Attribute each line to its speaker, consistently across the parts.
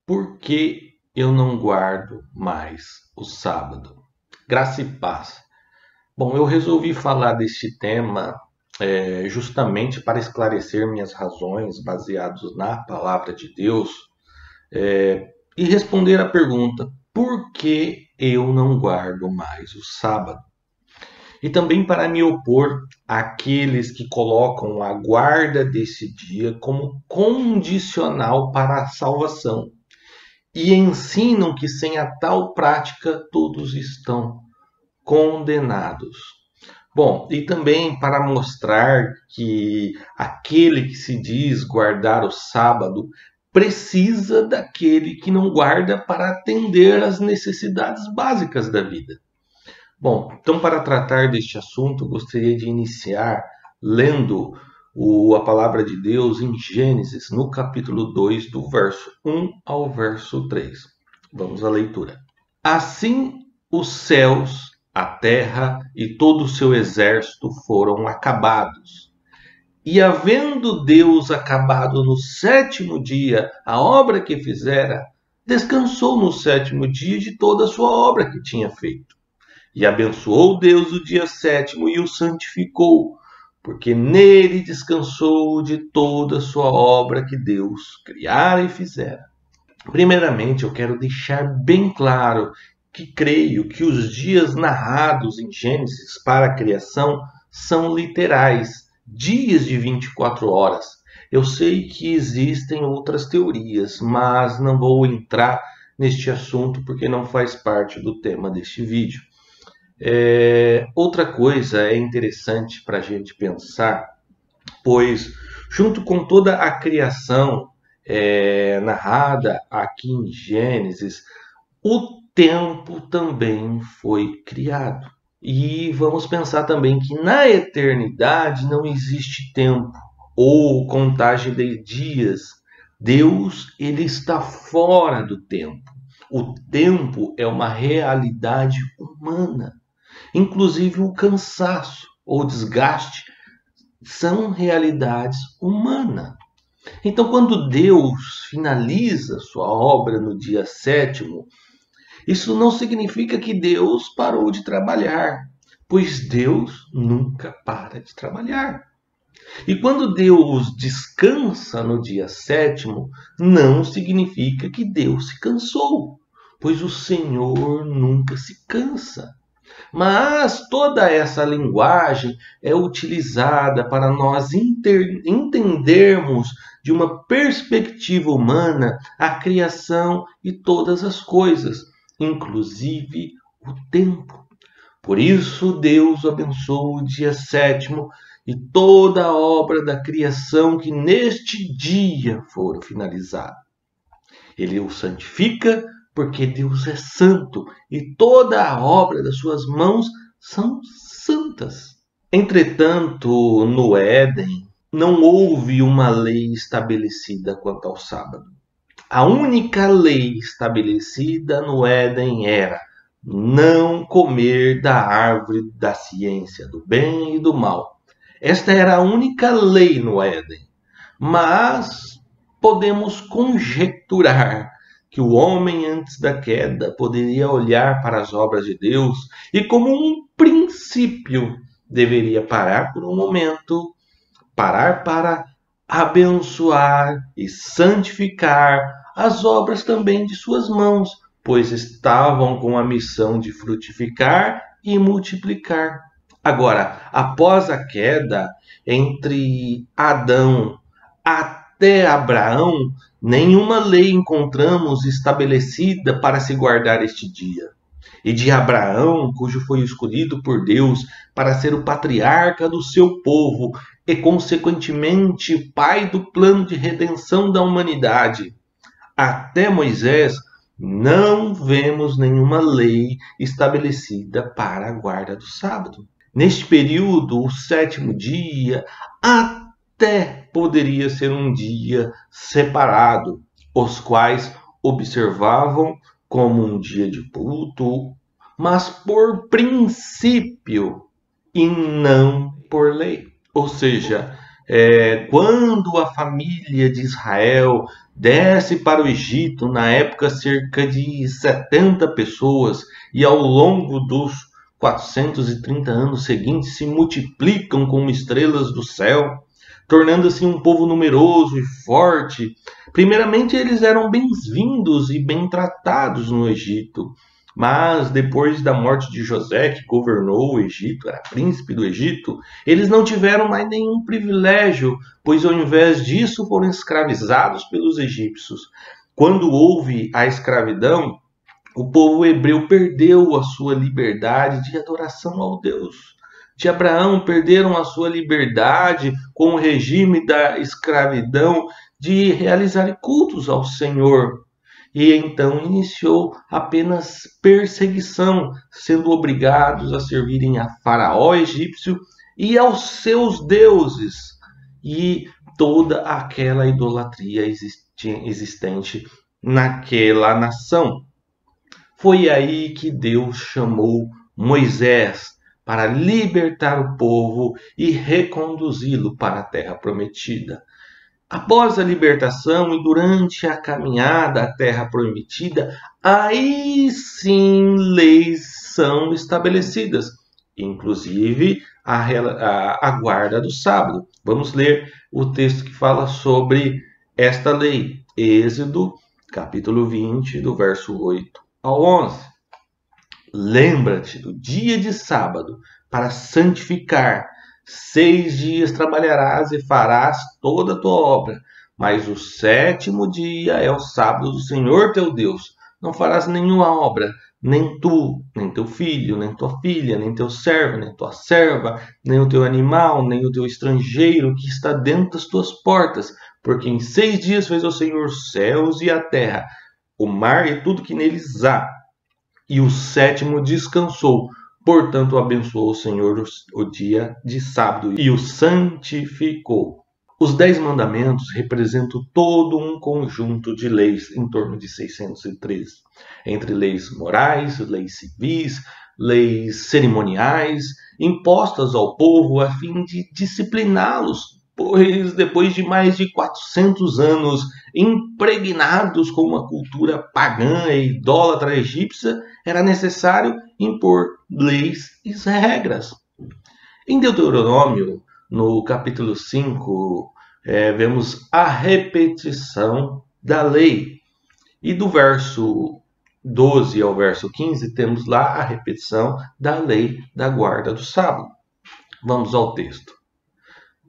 Speaker 1: Por que eu não guardo mais o sábado? Graça e paz. Bom, eu resolvi falar deste tema justamente para esclarecer minhas razões baseadas na palavra de Deus e responder a pergunta: por que eu não guardo mais o sábado? E também para me opor àqueles que colocam a guarda desse dia como condicional para a salvação e ensinam que sem a tal prática todos estão condenados. Bom, e também para mostrar que aquele que se diz guardar o sábado precisa daquele que não guarda para atender às necessidades básicas da vida. Bom, então para tratar deste assunto, gostaria de iniciar lendo a palavra de Deus em Gênesis, no capítulo 2, do verso 1 ao verso 3. Vamos à leitura. Assim os céus, a terra e todo o seu exército foram acabados. E havendo Deus acabado no sétimo dia a obra que fizera, descansou no sétimo dia de toda a sua obra que tinha feito. E abençoou Deus o dia sétimo e o santificou, porque nele descansou de toda a sua obra que Deus criara e fizera. Primeiramente, eu quero deixar bem claro que creio que os dias narrados em Gênesis para a criação são literais, dias de 24 horas. Eu sei que existem outras teorias, mas não vou entrar neste assunto porque não faz parte do tema deste vídeo. Outra coisa é interessante para a gente pensar, pois junto com toda a criação narrada aqui em Gênesis, o tempo também foi criado. E vamos pensar também que na eternidade não existe tempo ou contagem de dias. Deus, ele está fora do tempo. O tempo é uma realidade humana. Inclusive o cansaço ou desgaste são realidades humanas. Então, quando Deus finaliza sua obra no dia sétimo, isso não significa que Deus parou de trabalhar, pois Deus nunca para de trabalhar. E quando Deus descansa no dia sétimo, não significa que Deus se cansou, pois o Senhor nunca se cansa. Mas toda essa linguagem é utilizada para nós entendermos de uma perspectiva humana a criação e todas as coisas, inclusive o tempo. Por isso Deus abençoa o dia sétimo e toda a obra da criação que neste dia foram finalizadas. Ele o santifica, porque Deus é santo e toda a obra das suas mãos são santas. Entretanto, no Éden, não houve uma lei estabelecida quanto ao sábado. A única lei estabelecida no Éden era não comer da árvore da ciência do bem e do mal. Esta era a única lei no Éden. Mas podemos conjecturar que o homem antes da queda poderia olhar para as obras de Deus e, como um princípio, deveria parar por um momento, parar para abençoar e santificar as obras também de suas mãos, pois estavam com a missão de frutificar e multiplicar. Agora, após a queda, entre Adão até Abraão, nenhuma lei encontramos estabelecida para se guardar este dia. E de Abraão, cujo foi escolhido por Deus para ser o patriarca do seu povo e, consequentemente, pai do plano de redenção da humanidade, até Moisés, não vemos nenhuma lei estabelecida para a guarda do sábado. Neste período, o sétimo dia até poderia ser um dia separado, os quais observavam como um dia de culto, mas por princípio e não por lei. Ou seja, quando a família de Israel desce para o Egito, na época cerca de 70 pessoas, e ao longo dos 430 anos seguintes se multiplicam como estrelas do céu, tornando-se um povo numeroso e forte. Primeiramente, eles eram bem-vindos e bem tratados no Egito. Mas depois da morte de José, que governou o Egito, era príncipe do Egito, eles não tiveram mais nenhum privilégio, pois ao invés disso foram escravizados pelos egípcios. Quando houve a escravidão, o povo hebreu perdeu a sua liberdade de adoração ao Deus de Abraão, perderam a sua liberdade com o regime da escravidão de realizar cultos ao Senhor. E então iniciou apenas perseguição, sendo obrigados a servirem a Faraó egípcio e aos seus deuses e toda aquela idolatria existente naquela nação. Foi aí que Deus chamou Moisés para libertar o povo e reconduzi-lo para a terra prometida. Após a libertação e durante a caminhada à terra prometida, aí sim leis são estabelecidas, inclusive a guarda do sábado. Vamos ler o texto que fala sobre esta lei. Êxodo, capítulo 20, do verso 8 ao 11. Lembra-te do dia de sábado para santificar. 6 dias trabalharás e farás toda a tua obra, mas o 7º dia é o sábado do Senhor teu Deus. Não farás nenhuma obra, nem tu, nem teu filho, nem tua filha, nem teu servo, nem tua serva, nem o teu animal, nem o teu estrangeiro que está dentro das tuas portas, porque em 6 dias fez o Senhor os céus e a terra, o mar e tudo que neles há, e o 7º descansou. Portanto, abençoou o Senhor o dia de sábado e o santificou. Os 10 mandamentos representam todo um conjunto de leis, em torno de 613, entre leis morais, leis civis, leis cerimoniais, impostas ao povo a fim de discipliná-los, pois depois de mais de 400 anos impregnados com uma cultura pagã e idólatra egípcia, era necessário impor leis e regras. Em Deuteronômio, no capítulo 5, vemos a repetição da lei. E do verso 12 ao verso 15, temos lá a repetição da lei da guarda do sábado. Vamos ao texto.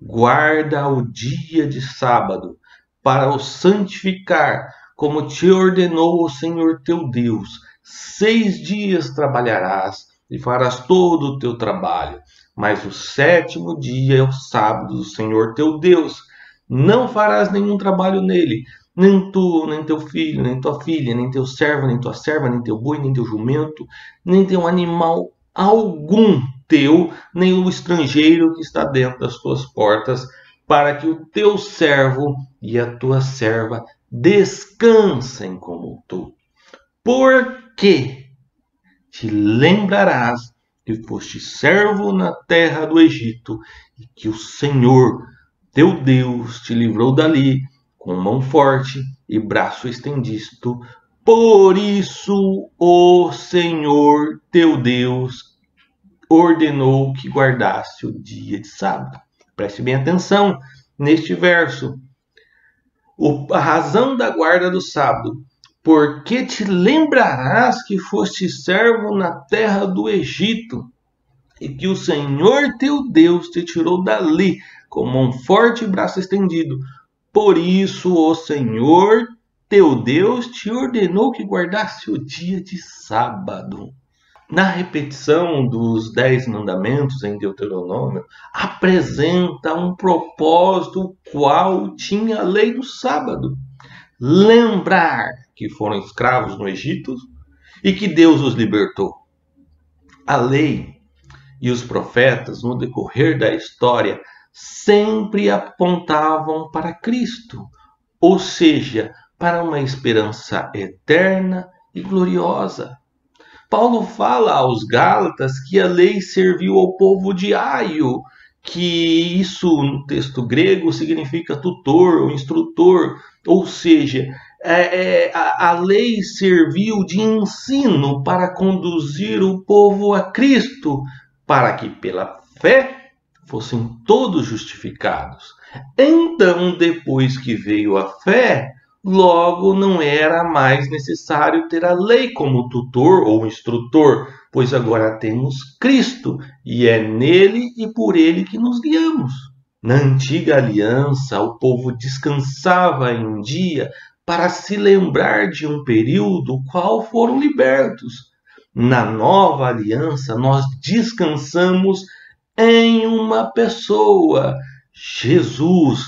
Speaker 1: Guarda o dia de sábado para o santificar, como te ordenou o Senhor teu Deus. 6 dias trabalharás e farás todo o teu trabalho, mas o 7º dia é o sábado do Senhor teu Deus. Não farás nenhum trabalho nele, nem tu, nem teu filho, nem tua filha, nem teu servo, nem tua serva, nem teu boi, nem teu jumento, nem teu animal algum teu, nem o estrangeiro que está dentro das tuas portas, para que o teu servo e a tua serva descansem como tu. Porque te lembrarás que foste servo na terra do Egito e que o Senhor, teu Deus, te livrou dali com mão forte e braço estendido. Por isso o Senhor, teu Deus, ordenou que guardasse o dia de sábado. Preste bem atenção neste verso. A razão da guarda do sábado. Porque te lembrarás que foste servo na terra do Egito e que o Senhor teu Deus te tirou dali com mão forte e braço estendido. Por isso o Senhor teu Deus te ordenou que guardasse o dia de sábado. Na repetição dos 10 mandamentos em Deuteronômio, apresenta um propósito qual tinha a lei do sábado. Lembrar que foram escravos no Egito e que Deus os libertou. A lei e os profetas, no decorrer da história, sempre apontavam para Cristo, ou seja, para uma esperança eterna e gloriosa. Paulo fala aos Gálatas que a lei serviu ao povo de aio, que isso no texto grego significa tutor ou instrutor, ou seja, a lei serviu de ensino para conduzir o povo a Cristo, para que pela fé fossem todos justificados. Então, depois que veio a fé, logo não era mais necessário ter a lei como tutor ou instrutor, pois agora temos Cristo e é nele e por ele que nos guiamos. Na antiga aliança, o povo descansava em um dia para se lembrar de um período qual foram libertos. Na nova aliança, nós descansamos em uma pessoa, Jesus,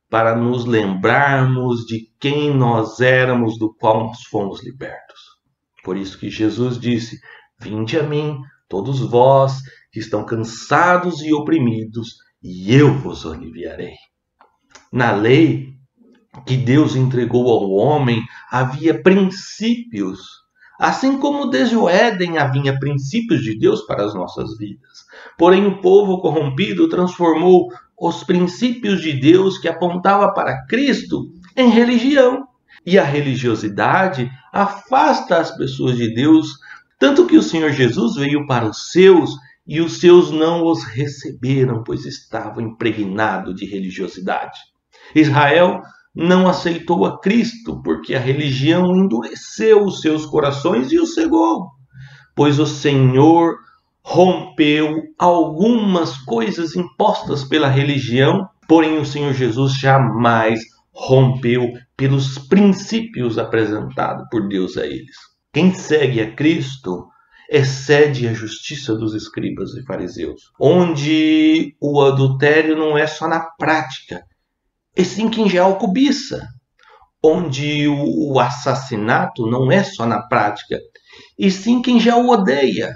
Speaker 1: para nos lembrarmos de quem nós éramos, do qual nós fomos libertos. Por isso que Jesus disse: vinde a mim, todos vós que estão cansados e oprimidos, e eu vos aliviarei. Na lei que Deus entregou ao homem, havia princípios, assim como desde o Éden havia princípios de Deus para as nossas vidas. Porém, o povo corrompido transformou os princípios de Deus que apontava para Cristo em religião. E a religiosidade afasta as pessoas de Deus, tanto que o Senhor Jesus veio para os seus e os seus não os receberam, pois estavam impregnados de religiosidade. Israel não aceitou a Cristo, porque a religião endureceu os seus corações e os cegou, pois o Senhor rompeu algumas coisas impostas pela religião, porém o Senhor Jesus jamais rompeu pelos princípios apresentados por Deus a eles. Quem segue a Cristo excede a justiça dos escribas e fariseus, onde o adultério não é só na prática, e sim quem já o cobiça, onde o assassinato não é só na prática, e sim quem já o odeia,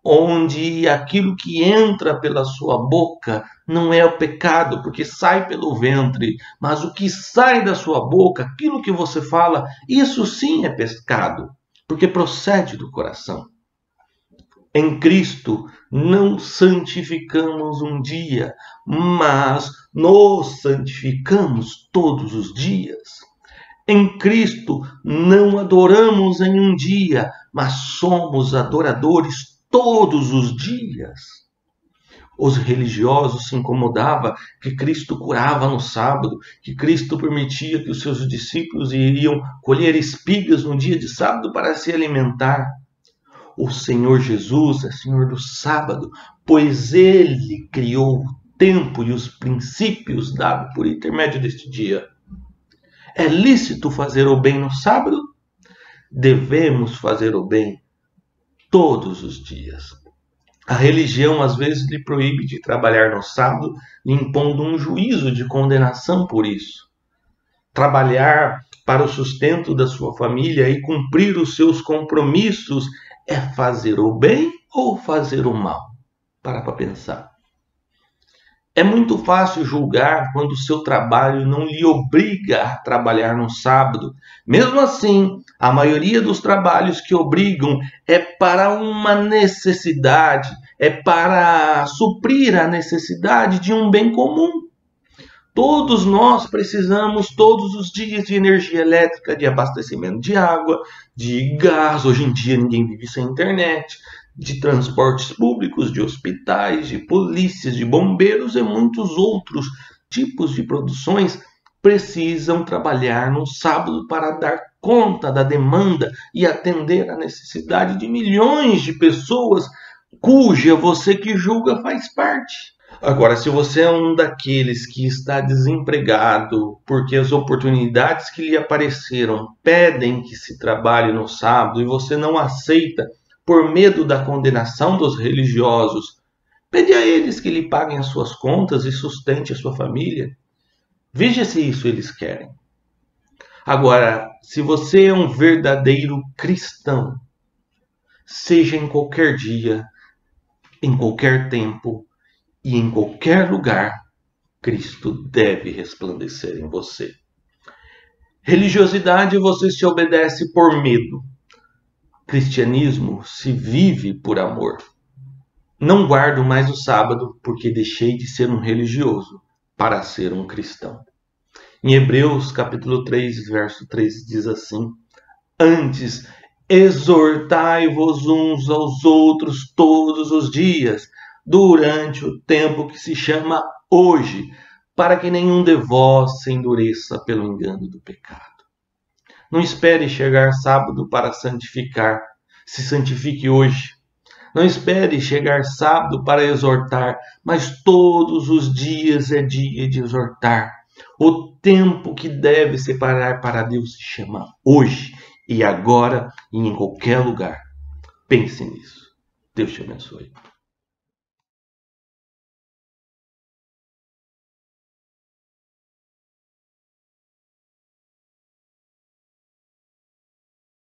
Speaker 1: onde aquilo que entra pela sua boca não é o pecado, porque sai pelo ventre, mas o que sai da sua boca, aquilo que você fala, isso sim é pecado, porque procede do coração. Em Cristo não santificamos um dia, mas nos santificamos todos os dias. Em Cristo não adoramos em um dia, mas somos adoradores todos os dias. Os religiosos se incomodavam que Cristo curava no sábado, que Cristo permitia que os seus discípulos iriam colher espigas no dia de sábado para se alimentar. O Senhor Jesus é Senhor do sábado, pois Ele criou o tempo e os princípios dados por intermédio deste dia. É lícito fazer o bem no sábado? Devemos fazer o bem todos os dias. A religião às vezes lhe proíbe de trabalhar no sábado, lhe impondo um juízo de condenação por isso. Trabalhar para o sustento da sua família e cumprir os seus compromissos é fazer o bem ou fazer o mal? Para pensar. É muito fácil julgar quando o seu trabalho não lhe obriga a trabalhar no sábado. Mesmo assim, a maioria dos trabalhos que obrigam é para uma necessidade, é para suprir a necessidade de um bem comum. Todos nós precisamos todos os dias de energia elétrica, de abastecimento de água, de gás. Hoje em dia ninguém vive sem internet, de transportes públicos, de hospitais, de polícias, de bombeiros e muitos outros tipos de produções precisam trabalhar no sábado para dar conta da demanda e atender a necessidade de milhões de pessoas cuja você que julga faz parte. Agora, se você é um daqueles que está desempregado porque as oportunidades que lhe apareceram pedem que se trabalhe no sábado e você não aceita por medo da condenação dos religiosos, pede a eles que lhe paguem as suas contas e sustente a sua família. Veja se isso eles querem. Agora, se você é um verdadeiro cristão, seja em qualquer dia, em qualquer tempo, e em qualquer lugar, Cristo deve resplandecer em você. Religiosidade você se obedece por medo. cristianismo se vive por amor. Não guardo mais o sábado porque deixei de ser um religioso para ser um cristão. Em Hebreus capítulo 3, verso 3 diz assim: antes, exortai-vos uns aos outros todos os dias, durante o tempo que se chama hoje, para que nenhum de vós se endureça pelo engano do pecado. Não espere chegar sábado para santificar, se santifique hoje. Não espere chegar sábado para exortar, mas todos os dias é dia de exortar. O tempo que deve separar para Deus se chama hoje, e agora, e em qualquer lugar. Pense nisso. Deus te abençoe.